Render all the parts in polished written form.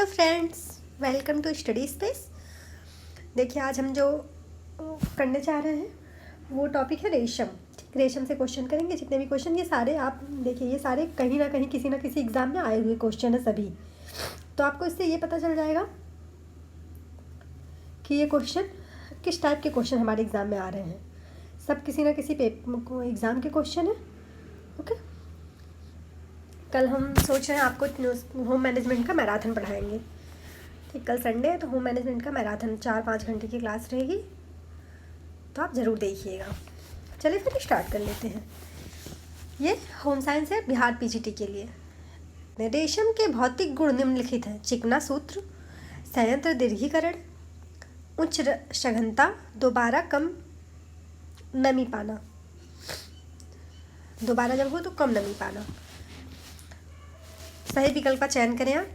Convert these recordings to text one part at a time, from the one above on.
Hello friends, welcome to Study Space. देखिए, आज हम जो करने जा रहे हैं वो टॉपिक है रेशम। ठीक, रेशम से क्वेश्चन करेंगे। जितने भी क्वेश्चन, ये सारे आप देखिए, ये सारे कहीं ना कहीं किसी ना किसी एग्ज़ाम में आए हुए क्वेश्चन है सभी। तो आपको इससे ये पता चल जाएगा कि ये क्वेश्चन किस टाइप के क्वेश्चन हमारे एग्ज़ाम में आ रहे हैं। सब किसी ना किसी एग्ज़ाम के क्वेश्चन है। ओके, कल हम सोच रहे हैं आपको होम मैनेजमेंट का मैराथन पढ़ाएंगे। ठीक, कल संडे है तो होम मैनेजमेंट का मैराथन 4-5 घंटे की क्लास रहेगी, तो आप ज़रूर देखिएगा। चलिए फिर स्टार्ट कर लेते हैं। ये होम साइंस है बिहार पीजीटी के लिए। रेशम के भौतिक गुण निम्नलिखित हैं: चिकना सूत्र, संयंत्र दीर्घीकरण, उच्च सघनता, दोबारा कम नमी पाना। दोबारा जब हो तो कम नमी पाना। सही विकल्प का चयन करें आप।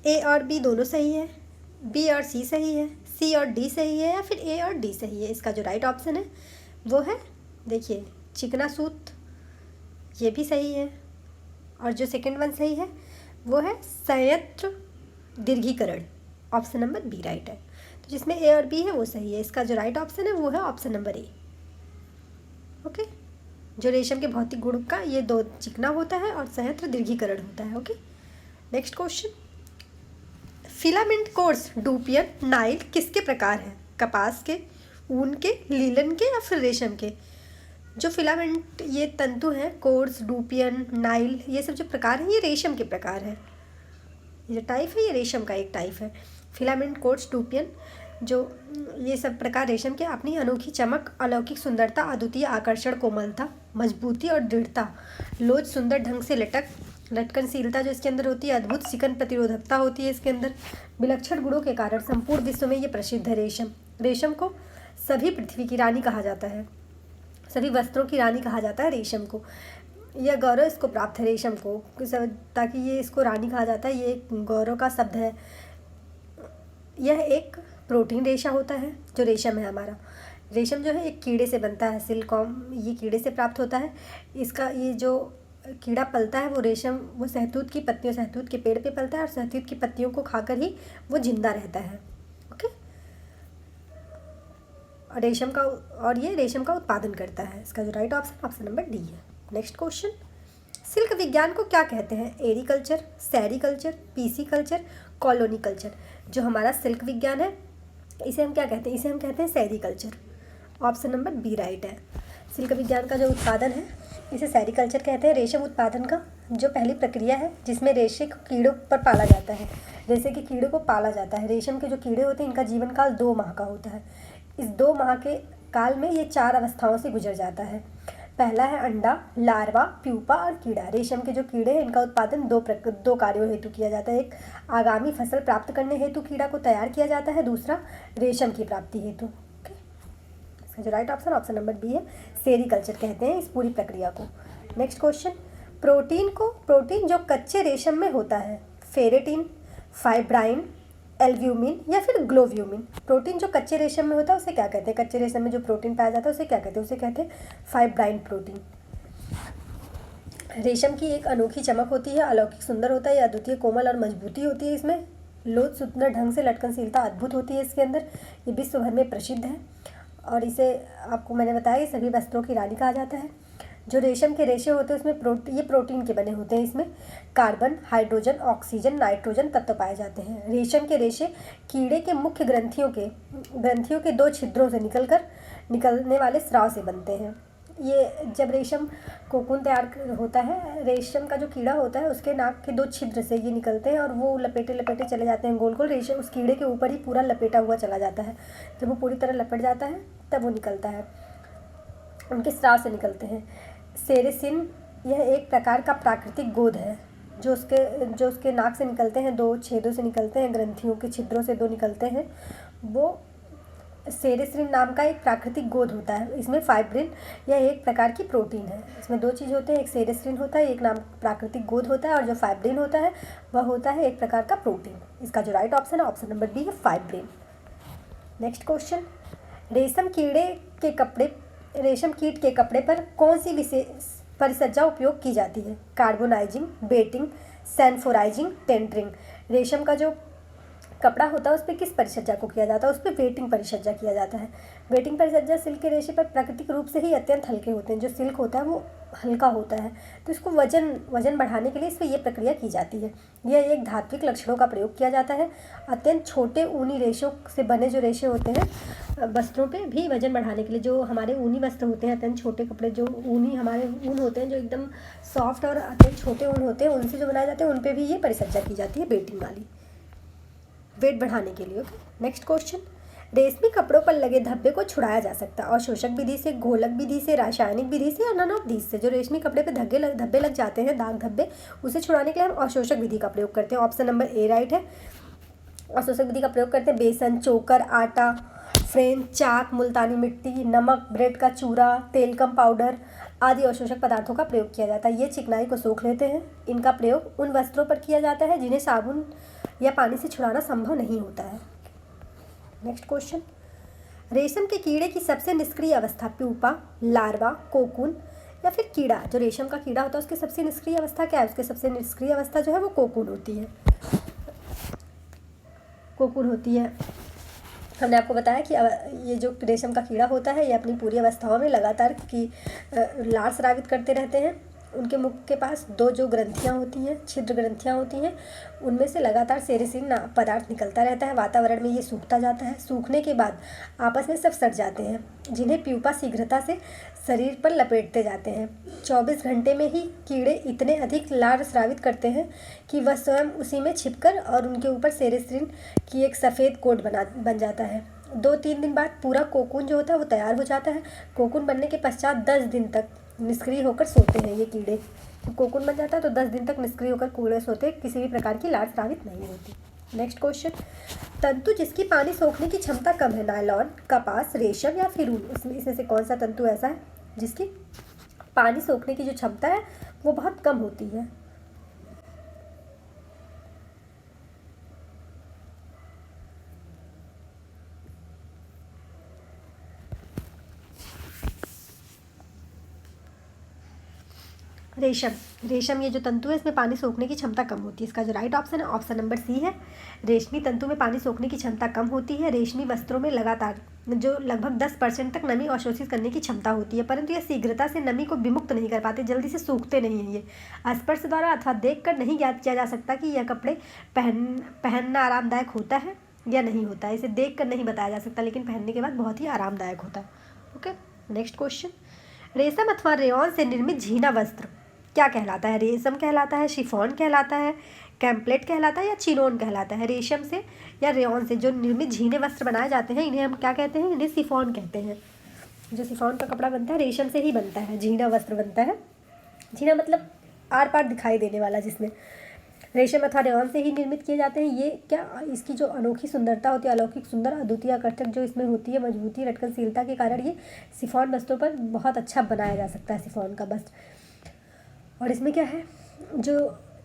ए और बी दोनों सही है, बी और सी सही है, सी और डी सही है, या फिर ए और डी सही है। इसका जो राइट ऑप्शन है वो है, देखिए, चिकना सूत्र, ये भी सही है। और जो सेकंड वन सही है वो है संयंत्र दीर्घीकरण। ऑप्शन नंबर बी राइट है। तो जिसमें ए और बी है वो सही है। इसका जो राइट ऑप्शन है वो है ऑप्शन नंबर ए। ओके, जो रेशम के भौतिक गुण का ये दो, चिकना होता है और संयंत्र दीर्घीकरण होता है। Okay, next question. Filament coarse doupion noil किसके प्रकार हैं? कपास के, ऊन के, लीलन के, या फिर रेशम के? जो फिलामेंट ये तंतु हैं, कोर्स, डूपियन, नाइल, ये सब जो प्रकार हैं ये रेशम के प्रकार हैं। ये जो टाइप है ये रेशम का एक टाइप है। फिलामेंट, कोर्स, डूपियन, जो ये सब प्रकार रेशम के अपनी अनोखी चमक, अलौकिक सुंदरता, अद्वितीय आकर्षण, कोमलता, मजबूती और दृढ़ता, लोच, सुंदर ढंग से लटकनशीलता जो इसके अंदर होती है, अद्भुत सिकन प्रतिरोधकता होती है इसके अंदर, विलक्षण गुणों के कारण संपूर्ण विश्व में ये प्रसिद्ध है। रेशम को सभी पृथ्वी की रानी कहा जाता है, सभी वस्त्रों की रानी कहा जाता है रेशम को। यह गौरव इसको प्राप्त है रेशम को, ताकि ये इसको रानी कहा जाता है, ये एक गौरव का शब्द है। यह एक प्रोटीन रेशा होता है जो रेशम है हमारा। रेशम जो है एक कीड़े से बनता है, सिल्कवॉर्म, ये कीड़े से प्राप्त होता है। इसका ये जो कीड़ा पलता है वो रेशम, वो शहतूत की पत्तियों, शहतूत के पेड़ पे पलता है और शहतूत की पत्तियों को खाकर ही वो जिंदा रहता है। ओके, और ये रेशम का उत्पादन करता है। इसका जो राइट ऑप्शन नंबर डी है। Next question. सिल्क विज्ञान को क्या कहते हैं? Ericulture, sericulture, pisciculture, colony culture. जो हमारा सिल्क विज्ञान है इसे हम क्या कहते हैं? इसे हम कहते हैं sericulture. Option number B right है। सिल्क विज्ञान का जो उत्पादन है इसे सेरीकल्चर कहते हैं। रेशम उत्पादन का जो पहली प्रक्रिया है जिसमें रेशे को कीड़ों पर पाला जाता है, रेशे के कीड़े को पाला जाता है। रेशम के जो कीड़े होते हैं इनका जीवन काल 2 माह का होता है। इस 2 माह के काल में ये 4 अवस्थाओं से गुजर जाता है। पहला है अंडा, लार्वा, प्यूपा और कीड़ा। रेशम के जो कीड़े हैं इनका उत्पादन दो कार्यों हेतु किया जाता है। एक, आगामी फसल प्राप्त करने हेतु कीड़ा को तैयार किया जाता है। दूसरा, रेशम की प्राप्ति हेतु। ओके, इसका जो राइट ऑप्शन नंबर बी है। सेरीकल्चर कहते हैं इस पूरी प्रक्रिया को। Next question. प्रोटीन जो कच्चे रेशम में होता है, फेरेटिन, फाइब्राइन, एल्ब्यूमिन या फिर ग्लोब्यूमिन। प्रोटीन जो कच्चे रेशम में होता है उसे क्या कहते हैं? कच्चे रेशम में जो प्रोटीन पाया जाता है उसे क्या कहते हैं? उसे कहते हैं फाइब्राइन प्रोटीन। रेशम की एक अनोखी चमक होती है, अलौकिक सुंदर होता है, यह अद्वितीय कोमल और मजबूती होती है इसमें, लोच, सुंदर ढंग से लटकनशीलता अद्भुत होती है इसके अंदर। ये विश्व भर में प्रसिद्ध है और इसे आपको मैंने बताया कि सभी वस्त्रों की रानी कहा जाता है। जो रेशम के रेशे होते हैं उसमें ये प्रोटीन के बने होते हैं। इसमें कार्बन, हाइड्रोजन, ऑक्सीजन, नाइट्रोजन तत्व पाए जाते हैं। रेशम के रेशे कीड़े के मुख्य ग्रंथियों के 2 छिद्रों से निकलने वाले स्राव से बनते हैं। ये जब रेशम कोकून तैयार होता है, रेशम का जो कीड़ा होता है उसके नाक के 2 छिद्र से ये निकलते हैं और वो लपेटे चले जाते हैं गोल गोल। रेशम उस कीड़े के ऊपर ही पूरा लपेटा हुआ चला जाता है। जब वो पूरी तरह लपेट जाता है तब वो निकलता है, उनके स्राव से निकलते हैं। सेरेसिन, यह एक प्रकार का प्राकृतिक गोंद है जो उसके नाक से निकलते हैं, 2 छेदों से निकलते हैं, ग्रंथियों के छिद्रों से 2 निकलते हैं। वो सेरेसिन नाम का एक प्राकृतिक गोंद होता है। इसमें फाइब्रिन, यह एक प्रकार की प्रोटीन है। इसमें 2 चीज़ होते हैं, एक सेरेसिन होता है, एक नाम प्राकृतिक गोंद होता है, और जो फाइब्रिन होता है वह होता है एक प्रकार का प्रोटीन। इसका जो राइट ऑप्शन है ऑप्शन नंबर बी है, फाइब्रिन। Next question. रेशम कीट के कपड़े पर कौन सी विशेष परिसज्जा उपयोग की जाती है? Carbonising, beating, sanforising, tendering. रेशम का जो कपड़ा होता है उस पर किस परिचर्या को किया जाता है? उस पर वेटिंग परिचर्या किया जाता है। वेटिंग परिचर्या सिल्क के रेशे पर प्राकृतिक रूप से ही अत्यंत हल्के होते हैं। जो सिल्क होता है वो हल्का होता है, तो इसको वजन बढ़ाने के लिए इस पर यह प्रक्रिया की जाती है। यह एक धात्विक लक्षणों का प्रयोग किया जाता है। अत्यंत छोटे ऊनी रेशों से बने जो रेशे होते हैं वस्त्रों पे भी वजन बढ़ाने के लिए, जो हमारे ऊनी वस्त्र होते हैं, अत्यंत छोटे कपड़े जो ऊनी हमारे ऊन होते हैं, जो एकदम सॉफ्ट और अत्यंत छोटे ऊन होते हैं, उनसे जो बनाए जाते हैं उन पे भी ये परिचर्या की जाती है वेटिंग वाली, वेट बढ़ाने के लिए। Okay, next question. रेशमी कपड़ों पर लगे धब्बे को छुड़ाया जा सकता है अवशोषक विधि से, घोलक विधि से, रासायनिक विधि से या नन ऑफ दीज से? जो रेशमी कपड़े पे धब्बे लग जाते हैं, दाग धब्बे, उसे छुड़ाने के लिए हम अवशोषक विधि का प्रयोग करते हैं। ऑप्शन नंबर ए राइट है। अवशोषक विधि का प्रयोग करते हैं बेसन, चोकर, आटा, फ्रेन, चाक, मुल्तानी मिट्टी, नमक, ब्रेड का चूरा, तेलकम पाउडर आदि अवशोषक पदार्थों का प्रयोग किया जाता है। ये चिकनाई को सोख लेते हैं। इनका प्रयोग उन वस्त्रों पर किया जाता है जिन्हें साबुन या पानी से छुड़ाना संभव नहीं होता है। Next question. रेशम के कीड़े की सबसे निष्क्रिय अवस्था प्यूपा, लार्वा, कोकून या फिर कीड़ा? जो रेशम का कीड़ा होता है उसकी सबसे निष्क्रिय अवस्था क्या है? उसकी सबसे निष्क्रिय अवस्था जो है वो कोकून होती है, कोकून होती है। हमने आपको बताया कि ये जो रेशम का कीड़ा होता है ये अपनी पूरी अवस्थाओं में लगातार की लार स्रावित करते रहते हैं। उनके मुख के पास दो जो ग्रंथियाँ होती हैं, छिद्र ग्रंथियाँ होती हैं, उनमें से लगातार सेरेसिन पदार्थ निकलता रहता है। वातावरण में ये सूखता जाता है। सूखने के बाद आपस में सब सड़ जाते हैं, जिन्हें प्यूपा शीघ्रता से शरीर पर लपेटते जाते हैं। 24 घंटे में ही कीड़े इतने अधिक लार स्रावित करते हैं कि वह स्वयं उसी में छिपकर और उनके ऊपर सेरेसिन की एक सफ़ेद कोट बन जाता है। 2-3 दिन बाद पूरा कोकून जो होता है वो तैयार हो जाता है। कोकून बनने के पश्चात 10 दिन तक निष्क्रिय होकर सोते हैं ये कीड़े। तो कोकून बन जाता है तो 10 दिन तक निष्क्रिय होकर कीड़े सोते, किसी भी प्रकार की लार स्रावित नहीं होती। Next question. तंतु जिसकी पानी सोखने की क्षमता कम है, नायलॉन, कपास, रेशम या फिर ऊन? इसमें से कौन सा तंतु ऐसा है जिसकी पानी सोखने की जो क्षमता है वो बहुत कम होती है? रेशम ये जो तंतु है इसमें पानी सोखने की क्षमता कम होती है। इसका जो राइट ऑप्शन है ऑप्शन नंबर सी है। रेशमी तंतु में पानी सोखने की क्षमता कम होती है। रेशमी वस्त्रों में लगातार जो लगभग 10% तक नमी अवशोषित करने की क्षमता होती है, परंतु यह शीघ्रता से नमी को विमुक्त नहीं कर पाते, जल्दी से सूखते नहीं हैं। ये स्पर्श द्वारा अथवा देखकर नहीं ज्ञात किया जा सकता कि यह कपड़े पहनना आरामदायक होता है या नहीं होता है। इसे देख कर नहीं बताया जा सकता, लेकिन पहनने के बाद बहुत ही आरामदायक होता है। Okay, next question. रेशम अथवा रेयॉन से निर्मित झीना वस्त्र क्या कहलाता है? रेशम कहलाता है, शिफॉन कहलाता है, कैम्पलेट कहलाता है या चिनोन कहलाता है? रेशम से या रेयॉन से जो निर्मित झीने वस्त्र बनाए जाते हैं इन्हें हम क्या कहते हैं? इन्हें शिफॉन कहते हैं। जो शिफॉन का कपड़ा बनता है रेशम से ही बनता है, झीना वस्त्र बनता है। झीना मतलब आर पार दिखाई देने वाला, जिसमें रेशम अथवा रेयॉन से ही निर्मित किए जाते हैं। ये क्या इसकी जो अनोखी सुंदरता होती है, अलौकिक सुंदर अद्वितीय आकर्षक जो इसमें होती है, मजबूती लटकनशीलता के कारण ये शिफॉन वस्त्रों पर बहुत अच्छा बनाया जा सकता है शिफॉन का वस्त्र। और इसमें क्या है, जो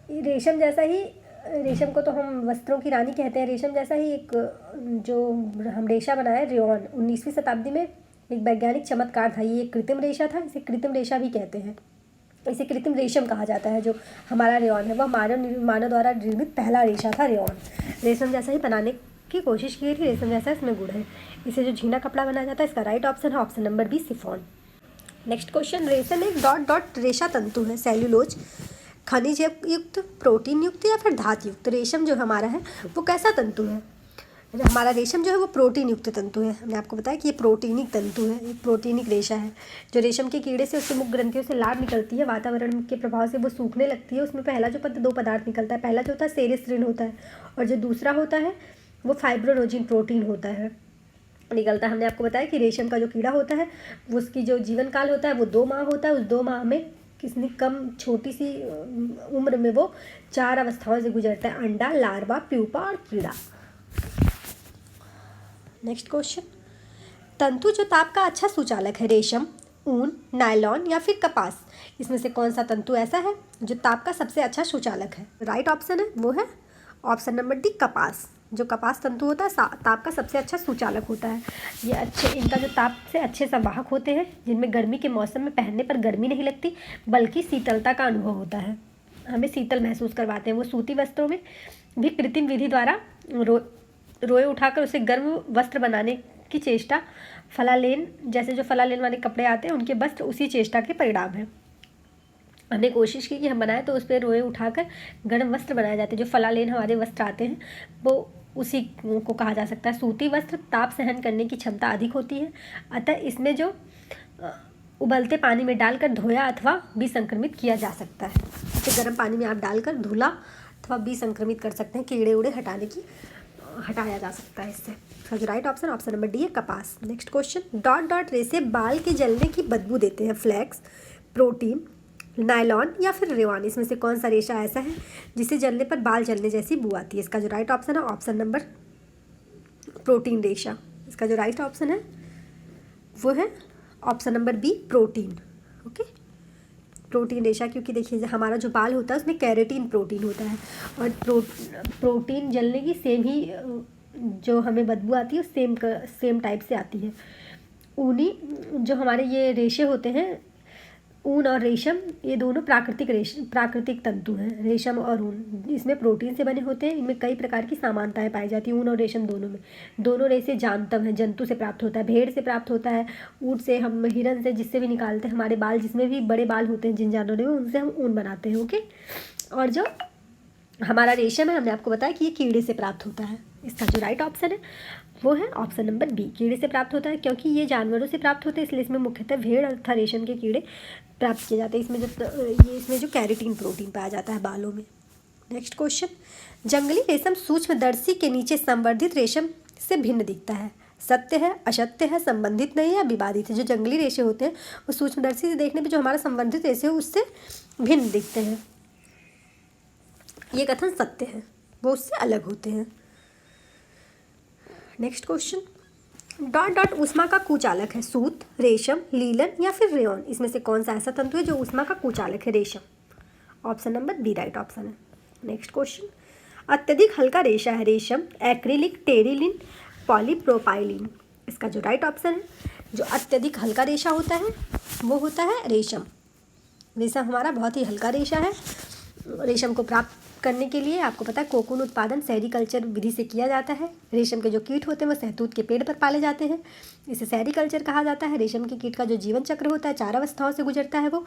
रेशम जैसा ही, रेशम को तो हम वस्त्रों की रानी कहते हैं, रेशम जैसा ही एक जो हम रेशा बनाया रेयॉन 19वीं शताब्दी में एक वैज्ञानिक चमत्कार था। ये एक कृत्रिम रेशा था, इसे कृत्रिम रेशा भी कहते हैं। इसे कृत्रिम रेशम कहा जाता है। जो हमारा रेयॉन है वह मानव द्वारा निर्मित पहला रेशा था रेयॉन। रेशम जैसा ही बनाने की कोशिश की थी, रेशम जैसा इसमें गुण है। इसे जो झीना कपड़ा बनाया जाता है इसका राइट ऑप्शन है option number B, chiffon. Next question. रेशम एक डॉट डॉट रेशा तंतु है, सेल्यूलोज, खनिज युक्त, प्रोटीन युक्त या फिर धातु युक्त? रेशम जो हमारा है वो कैसा तंतु है? हमारा रेशम जो है वो प्रोटीन युक्त तंतु है। हमने आपको बताया कि ये प्रोटीनिक तंतु है, एक प्रोटीनिक रेशा है। जो रेशम के कीड़े से उसके मुख ग्रंथियों से लार निकलती है, वातावरण के प्रभाव से वो सूखने लगती है। उसमें पहला जो दो पदार्थ निकलता है, पहला जो होता है सेरेस्ट्रिन होता है और जो दूसरा होता है वो फाइब्रोनोजिन प्रोटीन होता है, निकलता है। हमने आपको बताया कि रेशम का जो कीड़ा होता है वो उसकी जो जीवन काल होता है वो 2 माह होता है। उस 2 माह में कितनी कम छोटी सी उम्र में वो 4 अवस्थाओं से गुजरता है, अंडा, लार्वा, प्यूपा और कीड़ा। Next question. तंतु जो ताप का अच्छा सुचालक है, रेशम, ऊन, नायलॉन या फिर कपास? इसमें से कौन सा तंतु ऐसा है जो ताप का सबसे अच्छा सुचालक है? राइट ऑप्शन है वो है ऑप्शन नंबर डी, कपास। जो कपास तंतु होता है ताप का सबसे अच्छा सुचालक होता है। ये अच्छे, इनका जो ताप से अच्छे संवाहक होते हैं, जिनमें गर्मी के मौसम में पहनने पर गर्मी नहीं लगती बल्कि शीतलता का अनुभव होता है, हमें शीतल महसूस करवाते हैं। वो सूती वस्त्रों में भी कृत्रिम विधि द्वारा रोए उठाकर उसे गर्म वस्त्र बनाने की चेष्टा, फलालेन जैसे जो फलालेन वाले कपड़े आते हैं उनके वस्त्र उसी चेष्टा के परिणाम है। हमने कोशिश की कि हम बनाए तो उस पर रोए उठाकर गर्म वस्त्र बनाए जाते हैं। जो फलालेन हमारे वस्त्र आते हैं वो उसी को कहा जा सकता है। सूती वस्त्र ताप सहन करने की क्षमता अधिक होती है, अतः इसमें जो उबलते पानी में डालकर धोया अथवा विसंक्रमित किया जा सकता है। इसे गर्म पानी में आप डालकर धुला अथवा विसंक्रमित कर सकते हैं, कीड़े उड़े हटाया जा सकता है इससे। तो जो राइट ऑप्शन नंबर डी है कपास। नेक्स्ट क्वेश्चन, डॉट डॉट रेशे बाल के जलने की बदबू देते हैं। फ्लैक्स, प्रोटीन, नायलॉन या फिर रेवान, इसमें से कौन सा रेशा ऐसा है जिसे जलने पर बाल जलने जैसी बू आती है? इसका जो राइट ऑप्शन है ऑप्शन नंबर प्रोटीन रेशा। इसका जो राइट ऑप्शन है वो है option number B protein. Okay, protein रेशा, क्योंकि देखिए हमारा जो बाल होता है उसमें कैरेटीन प्रोटीन होता है और प्रोटीन जलने की सेम ही जो हमें बदबू आती है सेम टाइप से आती है। ऊनी जो हमारे ये रेशे होते हैं, ऊन और रेशम, ये दोनों प्राकृतिक तंतु हैं। रेशम और ऊन इसमें प्रोटीन से बने होते हैं। इनमें कई प्रकार की समानताएं पाई जाती हैं ऊन और रेशम दोनों में। दोनों रेशे जानतम हैं, जंतु से प्राप्त होता है, भेड़ से प्राप्त होता है, ऊँट से, हम हिरन से, जिससे भी निकालते हैं हमारे बाल, जिसमें भी बड़े बाल होते हैं जिन जानवरों में, उनसे हम ऊन बनाते हैं। ओके, और जो हमारा रेशम है हमने आपको बताया कि ये कीड़े से प्राप्त होता है। इसका जो राइट ऑप्शन है वो है ऑप्शन नंबर बी, कीड़े से प्राप्त होता है। क्योंकि ये जानवरों से प्राप्त होते हैं इसलिए इसमें मुख्यतः भेड़ तथा रेशम के कीड़े प्राप्त किए जाते हैं। इसमें जो कैरेटीन प्रोटीन पाया जाता है बालों में। नेक्स्ट क्वेश्चन, जंगली रेशम सूक्ष्मदर्शी के नीचे संवर्धित रेशम से भिन्न दिखता है। सत्य है, असत्य है, संबंधित नहीं है या विवादित है? जो जंगली रेशे होते हैं वो सूक्ष्मदर्शी से देखने पर जो हमारा संवर्धित रेशे है उससे भिन्न दिखते हैं। ये कथन सत्य है, वो उससे अलग होते हैं। नेक्स्ट क्वेश्चन, डॉट डॉट ऊष्मा का कुचालक है। सूत, रेशम, लीलन या फिर रेयॉन, इसमें से कौन सा ऐसा तंतु है जो ऊष्मा का कुचालक है? रेशम। Option number B right option है। नेक्स्ट क्वेश्चन, अत्यधिक हल्का रेशा है। रेशम, एक्रिलिक, टेरिलिन, पॉलीप्रोपाइलिन, इसका जो राइट ऑप्शन है, जो अत्यधिक हल्का रेशा होता है वो होता है रेशम। रेशम हमारा बहुत ही हल्का रेशा है। रेशम को प्राप्त करने के लिए आपको पता है कोकून उत्पादन सेरीकल्चर विधि से किया जाता है। रेशम के जो कीट होते हैं वो सहतूत के पेड़ पर पाले जाते हैं, इसे सेरीकल्चर कहा जाता है। रेशम के कीट का जो जीवन चक्र होता है 4 अवस्थाओं से गुजरता है। वो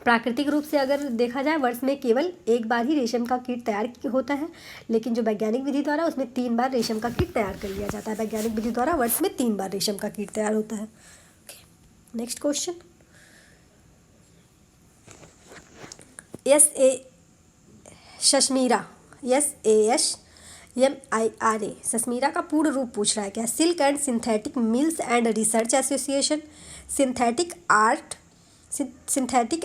प्राकृतिक रूप से अगर देखा जाए वर्ष में केवल एक बार ही रेशम का कीट तैयार होता है, लेकिन जो वैज्ञानिक विधि द्वारा उसमें 3 बार रेशम का कीट तैयार कर लिया जाता है। वैज्ञानिक विधि द्वारा वर्ष में 3 बार रेशम का कीट तैयार होता है। Next question, Sasmira, SASMIRA, Sasmira का पूर्ण रूप पूछ रहा है क्या? Silk and synthetic mills and research association, synthetic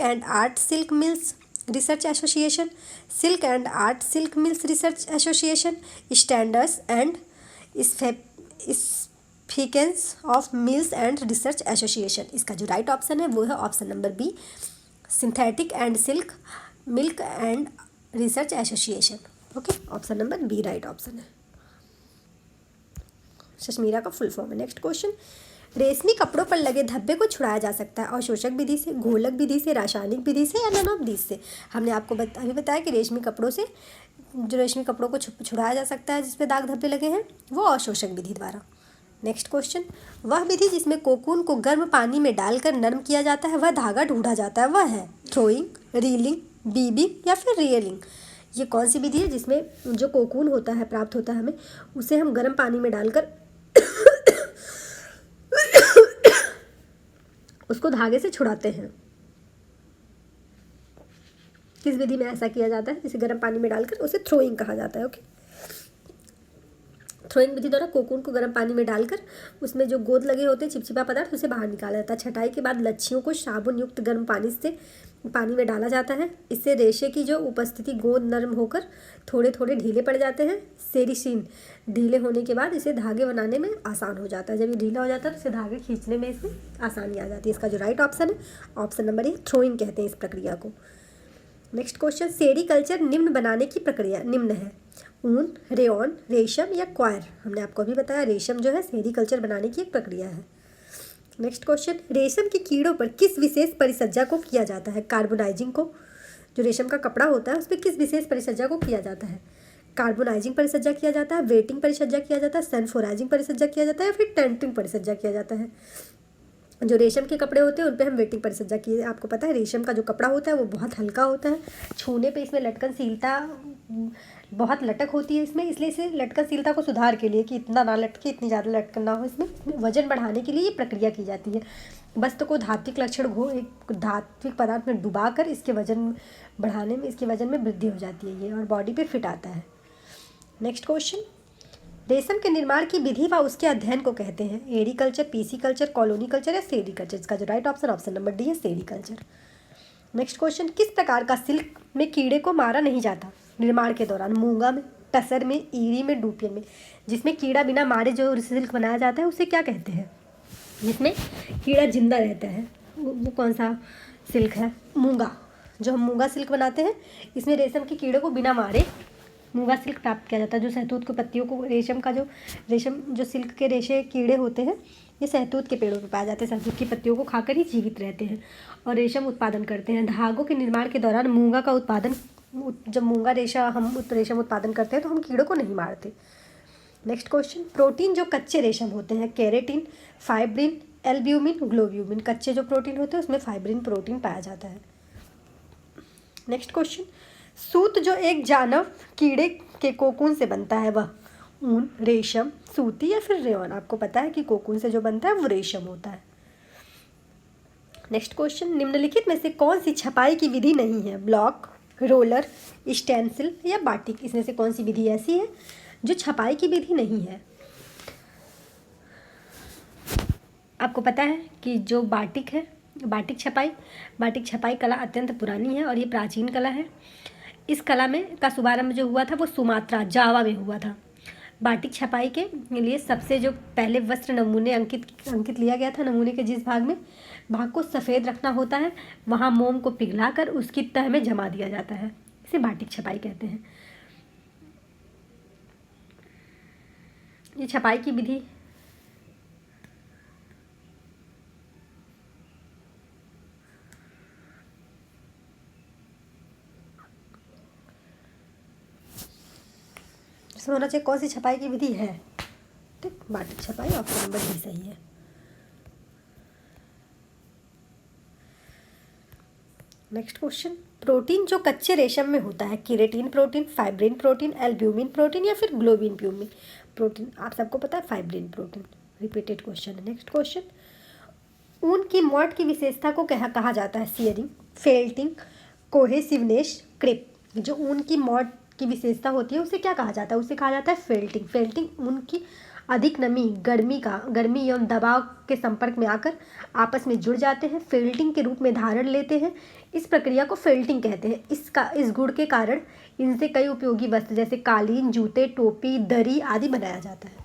and art silk mills research association, silk and art silk mills research association, standards and specifications of mills and research association, इसका जो right option है वो है option number B, synthetic and silk milk and research association. Okay, option number B right option है। सशमीरा का full form है। Next question, रेशमी कपड़ों पर लगे धब्बे को छुड़ाया जा सकता है अवशोषक विधि से, घोलक विधि से, रासायनिक विधि से या नन ऑफ दीज से? हमने आपको अभी बताया कि रेशमी कपड़ों को छुड़ाया जा सकता है जिसपे दाग धब्बे लगे हैं वो अवशोषक विधि द्वारा। नेक्स्ट क्वेश्चन, वह विधि जिसमें कोकून को गर्म पानी में डालकर नरम किया जाता है वह धागा ढूंढा जाता है, वह है थ्रोइंग, रीलिंग, बीबिंग या फिर रियलिंग? ये कौन सी विधि है जिसमें जो कोकून होता है प्राप्त होता है हमें, उसे हम गर्म पानी में डालकर उसको धागे से छुड़ाते हैं? किस विधि में ऐसा किया जाता है? जिसे गर्म पानी में डालकर, उसे थ्रोइंग कहा जाता है। ओके, थ्रोइंग विधि द्वारा कोकून को गर्म पानी में डालकर उसमें जो गोंद लगे होते हैं चिपचिपा पदार्थ उसे बाहर निकाला जाता है। छटाई के बाद लच्छियों को साबुन युक्त गर्म पानी में डाला जाता है। इससे रेशे की जो उपस्थिति गोंद नरम होकर थोड़े थोड़े ढीले पड़ जाते हैं। सेरिसीन ढीले होने के बाद इसे धागे बनाने में आसान हो जाता है। जब ये ढीला हो जाता है तो इसे धागे खींचने में इसमें आसानी आ जाती है। इसका जो राइट ऑप्शन है ऑप्शन नंबर ए, थ्रोइंग कहते हैं इस प्रक्रिया को। नेक्स्ट क्वेश्चन, सेरीकल्चर निम्न बनाने की प्रक्रिया निम्न है। ऊन, रेयॉन, रेशम या क्वायर। हमने आपको अभी बताया रेशम जो है सेरीकल्चर बनाने की एक प्रक्रिया है। नेक्स्ट क्वेश्चन, रेशम के कीड़ों पर किस विशेष परिचर्या को किया जाता है? कार्बोनाइजिंग को, जो रेशम का कपड़ा होता है उस पर किस विशेष परिचर्या को किया जाता है? कार्बोनाइजिंग परिचर्या किया जाता है, वेटिंग परिचर्या किया जाता है, सनफोराइजिंग परिचर्या किया जाता है या फिर टेंटिंग परिचर्या किया जाता है? जो रेशम के कपड़े होते हैं उन पे हम वेटिंग परिचर्या की। आपको पता है रेशम का जो कपड़ा होता है वो बहुत हल्का होता है, छूने पे इसमें लटकनशीलता बहुत लटक होती है इसमें, इसलिए इसे लटकनशीलता को सुधार के लिए कि इतना ना लटके, इतनी ज़्यादा लटकन ना हो, इसमें वजन बढ़ाने के लिए ये प्रक्रिया की जाती है। वस्त्र को धात्विक लक्षण एक धात्विक पदार्थ में डुबा कर इसके वजन बढ़ाने में, इसके वजन में वृद्धि हो जाती है ये, और बॉडी पे फिट आता है। नेक्स्ट क्वेश्चन, रेशम के निर्माण की विधि व उसके अध्ययन को कहते हैं? एरीकल्चर, पीसीकल्चर, कॉलोनी कल्चर या सेरीकल्चर? इसका जो राइट ऑप्शन नंबर डी है, सेरीकल्चर। नेक्स्ट क्वेश्चन, किस प्रकार का सिल्क में कीड़े को मारा नहीं जाता निर्माण के दौरान? मूंगा में, टसर में, ईरी में, डूपियन में। जिसमें कीड़ा बिना मारे जो सिल्क बनाया जाता है उसे क्या कहते हैं? जिसमें कीड़ा जिंदा रहता है वो कौन सा सिल्क है? मूंगा। जो हम मूंगा सिल्क बनाते हैं इसमें रेशम के कीड़े को बिना मारे मूंगा सिल्क प्राप्त किया जाता है। जो सहतूत के पत्तियों को रेशम जो सिल्क के रेशे कीड़े होते हैं ये सहतूत के पेड़ों पर पाए जाते हैं। सहतूत की पत्तियों को खाकर ही जीवित रहते हैं और रेशम उत्पादन करते हैं। धागों के निर्माण के दौरान मूंगा का उत्पादन, जब मूंगा रेशम उत्पादन करते हैं तो हम कीड़ों को नहीं मारते। नेक्स्ट क्वेश्चन, प्रोटीन जो कच्चे रेशम होते हैं, केरेटिन, फाइब्रिन, एल्ब्यूमिन, ग्लोब्यूमिन। कच्चे जो प्रोटीन होते हैं उसमें फाइब्रिन प्रोटीन पाया जाता है। नेक्स्ट क्वेश्चन, सूत जो एक जानव कीड़े के कोकून से बनता है वह ऊन, रेशम, सूती या फिर रेयॉन? आपको पता है कि कोकून से जो बनता है वो रेशम होता है। नेक्स्ट क्वेश्चन, निम्नलिखित में से कौन सी छपाई की विधि नहीं है? ब्लॉक, रोलर, स्टेंसिल या बाटिक? इसमें से कौन सी विधि ऐसी है जो छपाई की विधि नहीं है? आपको पता है कि जो बाटिक है, बाटिक छपाई कला अत्यंत पुरानी है और ये प्राचीन कला है। इस कला में का शुभारंभ जो हुआ था वो सुमात्रा, जावा में हुआ था। बाटिक छपाई के लिए सबसे जो पहले वस्त्र नमूने अंकित लिया गया था, नमूने के जिस भाग को सफ़ेद रखना होता है वहाँ मोम को पिघलाकर उसकी तह में जमा दिया जाता है। इसे बाटिक छपाई कहते हैं। ये छपाई की विधि इसमें होना चाहिए कौन सी छपाई की विधि है? ठीक, बाटिक छपाई, ऑप्शन नंबर डी सही है। नेक्स्ट क्वेश्चन, प्रोटीन जो कच्चे रेशम में होता है, keratin protein, fibrin protein, albumin protein या फिर ग्लोबिन प्रोटीन? आप सबको पता है फाइब्रिन प्रोटीन। रिपीटेड क्वेश्चन है। नेक्स्ट क्वेश्चन, ऊन की मॉड की विशेषता को कहा जाता है? Shearing, felting, cohesiveness, crepe. जो ऊन की मॉड की विशेषता होती है उसे क्या कहा जाता है? उसे कहा जाता है फेल्टिंग। फेल्टिंग ऊन की अधिक नमी, गर्मी एवं दबाव के संपर्क में आकर आपस में जुड़ जाते हैं, फेल्टिंग के रूप में धारण लेते हैं। इस प्रक्रिया को फेल्टिंग कहते हैं। इस गुण के कारण इनसे कई उपयोगी वस्त्र जैसे कालीन, जूते, टोपी, दरी आदि बनाया जाता है।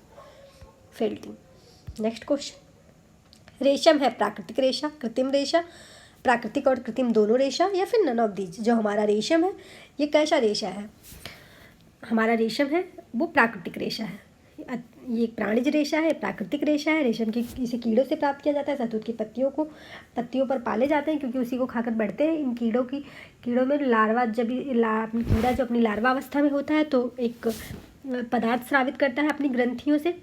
फेल्टिंग। नेक्स्ट क्वेश्चन, रेशम है प्राकृतिक रेशा, कृत्रिम रेशा, प्राकृतिक और कृत्रिम दोनों रेशा या फिर नन ऑफ दीज? जो हमारा रेशम है ये कैसा रेशा है? हमारा रेशम है वो प्राकृतिक रेशा है। ये एक प्राणिज रेशा है, प्राकृतिक रेशा है। रेशम की इसे कीड़ों से प्राप्त किया जाता है। सहतूत की पत्तियों पर पाले जाते हैं क्योंकि उसी को खाकर बढ़ते हैं। इन कीड़ों में लार्वा कीड़ा जो अपनी लार्वा अवस्था में होता है तो एक पदार्थ स्रावित करता है अपनी ग्रंथियों से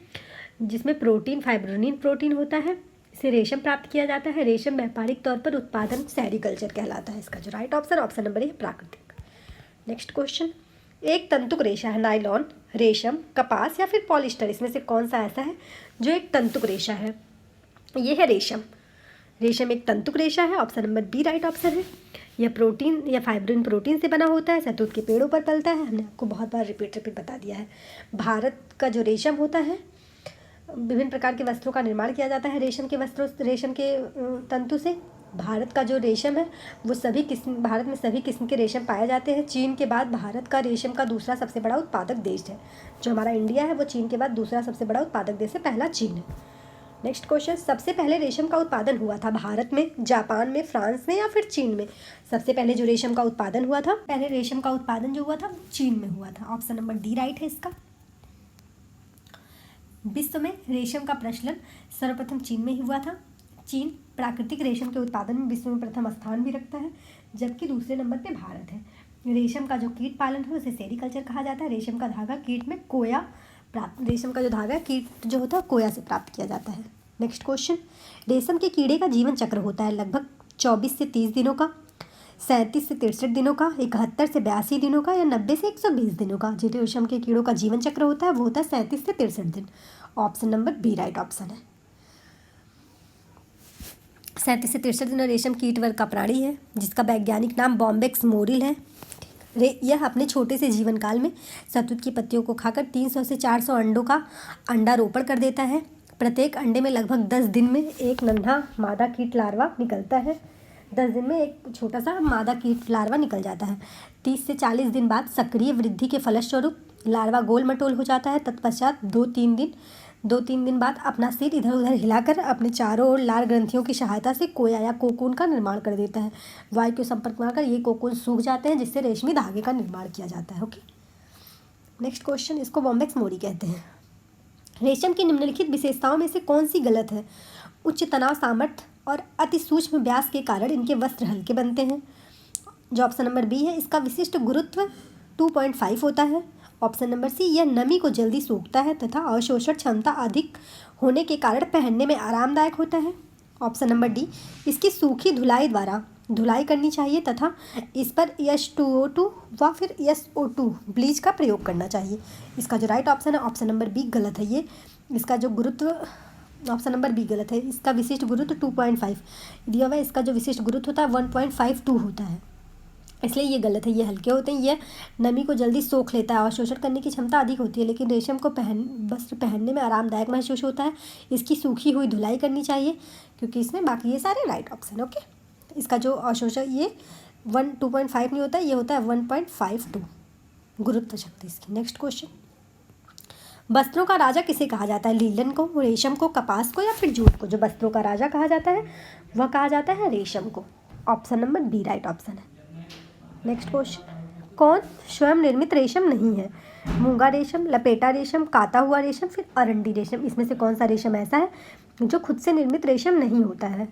जिसमें प्रोटीन, फाइब्रोनिन प्रोटीन होता है। इसे रेशम प्राप्त किया जाता है। रेशम व्यापारिक तौर पर उत्पादन सेरीकल्चर कहलाता है। इसका जो राइट ऑप्शन नंबर है प्राकृतिक। नेक्स्ट क्वेश्चन, एक तंतुक रेशा है, नायलॉन, रेशम, कपास या फिर पॉलिस्टर? इसमें से कौन सा ऐसा है जो एक तंतुक रेशा है? ये है रेशम एक तंतुक रेशा है। Option number B right option है। यह प्रोटीन या फाइब्रिन प्रोटीन से बना होता है, सहतूत के पेड़ों पर पलता है। हमने आपको बहुत बार रिपीट बता दिया है। भारत का जो रेशम होता है, विभिन्न प्रकार के वस्त्रों का निर्माण किया जाता है रेशम के तंतु से। भारत का जो रेशम है वो भारत में सभी किस्म के रेशम पाए जाते हैं। चीन के बाद भारत का रेशम का दूसरा सबसे बड़ा उत्पादक देश है। जो हमारा इंडिया है वो चीन के बाद दूसरा सबसे बड़ा उत्पादक देश है, पहला चीन है। नेक्स्ट क्वेश्चन, सबसे पहले रेशम का उत्पादन हुआ था भारत में, जापान में, फ्रांस में या फिर चीन में? सबसे पहले जो रेशम का उत्पादन हुआ था, पहले रेशम का उत्पादन जो हुआ था चीन में हुआ था। ऑप्शन नंबर डी राइट है इसका। विश्व में रेशम का प्रचलन सर्वप्रथम चीन में ही हुआ था। चीन प्राकृतिक रेशम के उत्पादन में विश्व में प्रथम स्थान भी रखता है, जबकि दूसरे नंबर पे भारत है। रेशम का जो कीट पालन है उसे सेरीकल्चर कहा जाता है। रेशम का धागा कीट में कोया प्राप्त, रेशम का जो धागा कीट जो होता है कोया से प्राप्त किया जाता है। नेक्स्ट क्वेश्चन, रेशम के कीड़े का जीवन चक्र होता है लगभग 24 से 30 दिनों का, 37 से 63 दिनों का, 71 से 82 दिनों का या 90 से 120 दिनों का? जो रेशम के कीड़ों का जीवन चक्र होता है वो होता है 37 से 63 दिन। Option number B right option है। 37 से 63 दिन रेशम कीट वर्ग का प्राणी है जिसका वैज्ञानिक नाम बॉम्बेक्स मोरिल है। यह अपने छोटे से जीवन काल में शहतूत की पत्तियों को खाकर 300 से 400 अंडों का अंडारोपण कर देता है। प्रत्येक अंडे में लगभग 10 दिन में एक नन्हा मादा कीट लार्वा निकलता है। 10 दिन में एक छोटा सा मादा कीट लार्वा निकल जाता है। 30 से 40 दिन बाद सक्रिय वृद्धि के फलस्वरूप लार्वा गोल मटोल हो जाता है। तत्पश्चात 2-3 दिन बाद अपना सिर इधर उधर हिलाकर अपने चारों ओर लाल ग्रंथियों की सहायता से कोया या कोकून का निर्माण कर देता है। वायु के संपर्क में आकर ये कोकून सूख जाते हैं जिससे रेशमी धागे का निर्माण किया जाता है। ओके, नेक्स्ट क्वेश्चन, इसको बॉम्बेक्स मोरी कहते हैं। रेशम की निम्नलिखित विशेषताओं में से कौन सी गलत है? उच्च तनाव सामर्थ्य और अति सूक्ष्म व्यास के कारण इनके वस्त्र हल्के बनते हैं। जो ऑप्शन नंबर बी है, इसका विशिष्ट गुरुत्व 2.5 होता है। ऑप्शन नंबर सी, यह नमी को जल्दी सोखता है तथा अवशोषण क्षमता अधिक होने के कारण पहनने में आरामदायक होता है। ऑप्शन नंबर डी, इसकी सूखी धुलाई द्वारा धुलाई करनी चाहिए तथा इस पर H2O2 व फिर SO2 ब्लीच का प्रयोग करना चाहिए। इसका जो राइट ऑप्शन है ऑप्शन नंबर बी गलत है। ये इसका जो गुरुत्व, ऑप्शन नंबर बी गलत है। इसका विशिष्ट गुरुत्व 2.5 दिया हुआ है। इसका जो विशिष्ट गुरुत्व होता है 1.52 होता है, इसलिए ये गलत है। ये हल्के होते हैं, ये नमी को जल्दी सोख लेता है और अवशोषण करने की क्षमता अधिक होती है, लेकिन रेशम को वस्त्र पहनने में आरामदायक महसूस होता है। इसकी सूखी हुई धुलाई करनी चाहिए क्योंकि इसमें बाकी ये सारे राइट ऑप्शन। ओके, इसका जो अवशोषण ये 2.5 नहीं होता है, ये होता है 1.52 गुरुत्व शक्ति इसकी। नेक्स्ट क्वेश्चन, वस्त्रों का राजा किसे कहा जाता है? लीलन को, रेशम को, कपास को या फिर जूट को? जो वस्त्रों का राजा कहा जाता है वह कहा जाता है रेशम को। Option number B right option है। नेक्स्ट क्वेश्चन, कौन स्वयं निर्मित रेशम नहीं है? मूंगा रेशम, लपेटा रेशम, काता हुआ रेशम, फिर अरंडी रेशम? इसमें से कौन सा रेशम ऐसा है जो खुद से निर्मित रेशम नहीं होता है?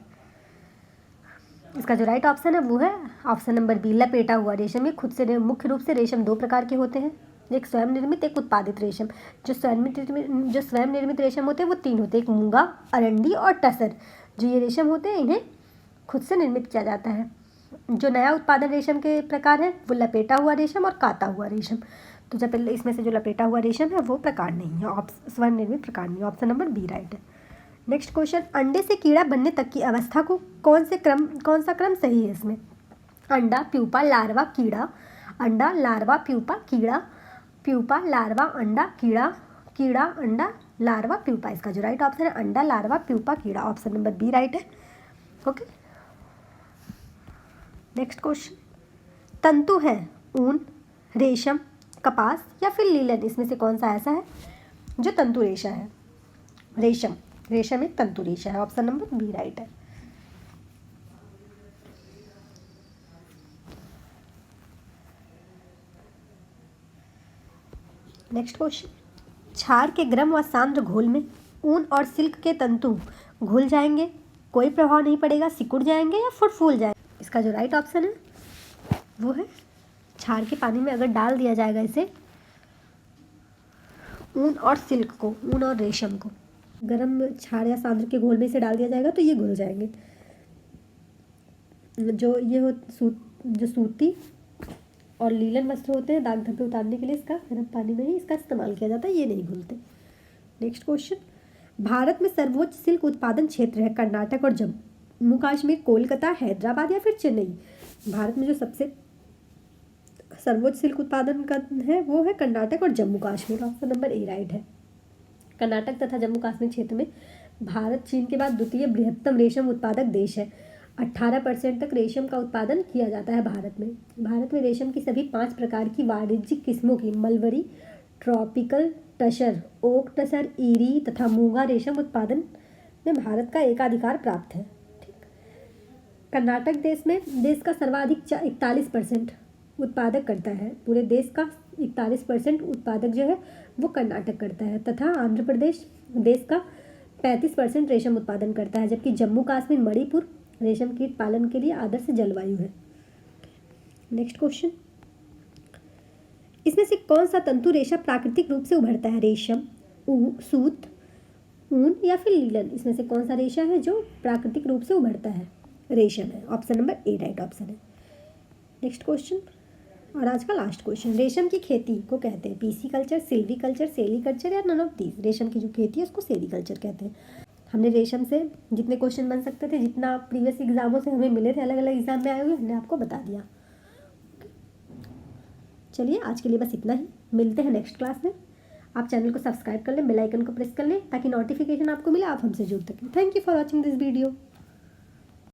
इसका जो राइट ऑप्शन है वो है ऑप्शन नंबर बी, लपेटा हुआ रेशम। ये खुद से मुख्य रूप से रेशम दो प्रकार के होते हैं, एक स्वयं निर्मित, एक उत्पादित रेशम। जो स्वयं निर्मित रेशम होते हैं वो 3 होते हैं, एक मूंगा, अरंडी और टसर। जो ये रेशम होते हैं इन्हें खुद से निर्मित किया जाता है। जो नया उत्पादन रेशम के प्रकार है वो लपेटा हुआ रेशम और काता हुआ रेशम। तो जब इसमें से जो लपेटा हुआ रेशम है वो प्रकार नहीं है, स्वयं निर्मित प्रकार नहीं है। ऑप्शन नंबर बी राइट है। नेक्स्ट क्वेश्चन, अंडे से कीड़ा बनने तक की अवस्था को कौन सा क्रम सही है इसमें? अंडा, प्यूपा, लार्वा, कीड़ा, अंडा, लार्वा, प्यूपा, कीड़ा, प्यूपा, लार्वा, अंडा, कीड़ा, कीड़ा, अंडा, लार्वा, प्यूपा? इसका जो राइट ऑप्शन है अंडा, लार्वा, प्यूपा, कीड़ा। ऑप्शन नंबर बी राइट है। ओके, नेक्स्ट क्वेश्चन, तंतु है ऊन, रेशम, कपास या फिर लीलन? इसमें से कौन सा ऐसा है जो तंतु रेशा है? रेशम एक तंतु रेशा है। ऑप्शन नंबर बी राइट है। नेक्स्ट क्वेश्चन, क्षार के गर्म व सांद्र घोल में ऊन और सिल्क के तंतु घुल जाएंगे, कोई प्रभाव नहीं पड़ेगा, सिकुड़ जाएंगे या फूल जाएंगे? इसका जो राइट ऑप्शन है वो है क्षार के पानी में अगर डाल दिया जाएगा इसे, ऊन और सिल्क को, ऊन और रेशम को गर्म क्षार या सांद्र के घोल में इसे डाल दिया जाएगा तो ये घुल जाएंगे। जो सूती और लीलन वस्त्र होते हैं दाग धब्बे उतारने के लिए इसका गर्म पानी में ही इसका इस्तेमाल किया जाता है, ये नहीं घुलते। नेक्स्ट क्वेश्चन, भारत में सर्वोच्च सिल्क उत्पादन क्षेत्र है कर्नाटक और जम्मू कश्मीर, कोलकाता, हैदराबाद या फिर चेन्नई? भारत में जो सबसे सर्वोच्च सिल्क उत्पादन का है वो है कर्नाटक और Jammu Kashmir. Option number A right है। कर्नाटक तथा जम्मू कश्मीर क्षेत्र में भारत चीन के बाद द्वितीय बृहत्तम रेशम उत्पादक देश है। 18% तक रेशम का उत्पादन किया जाता है भारत में। भारत में रेशम की सभी 5 प्रकार की वाणिज्यिक किस्मों की mulberry, tropical tussar, oak tussar, eri तथा मूंगा रेशम उत्पादन में भारत का एकाधिकार प्राप्त है। ठीक। कर्नाटक देश का सर्वाधिक 41% उत्पादक करता है। पूरे देश का 41% उत्पादक जो है वो कर्नाटक करता है। तथा आंध्र प्रदेश देश का 35% रेशम उत्पादन करता है, जबकि जम्मू कश्मीर मणिपुर रेशम कीट पालन के लिए आदर्श जलवायु है। नेक्स्ट क्वेश्चन, इसमें से कौन सा तंतु रेशा प्राकृतिक रूप से उभरता है? रेशम, सूत, ऊन या फिर लीलन? इसमें से कौन सा रेशा है जो प्राकृतिक रूप से उभरता है? रेशम है। Option number A right option है। नेक्स्ट क्वेश्चन और आज का लास्ट क्वेश्चन, रेशम की खेती को कहते हैं पीसी कल्चर, सिल्वी कल्चर, सेली कल्चर या नन ऑफ दीज? रेशम की जो खेती है उसको सेली कल्चर कहते हैं। हमने रेशम से जितने क्वेश्चन बन सकते थे, जितना प्रीवियस एग्जामों से हमें मिले थे, अलग अलग एग्जाम में आए हुए, हमने आपको बता दिया। चलिए आज के लिए बस इतना ही, मिलते हैं नेक्स्ट क्लास में। आप चैनल को सब्सक्राइब कर लें, बेल आइकन को प्रेस कर लें ताकि नोटिफिकेशन आपको मिले, आप हमसे जुड़ सकें। Thank you for watching this video.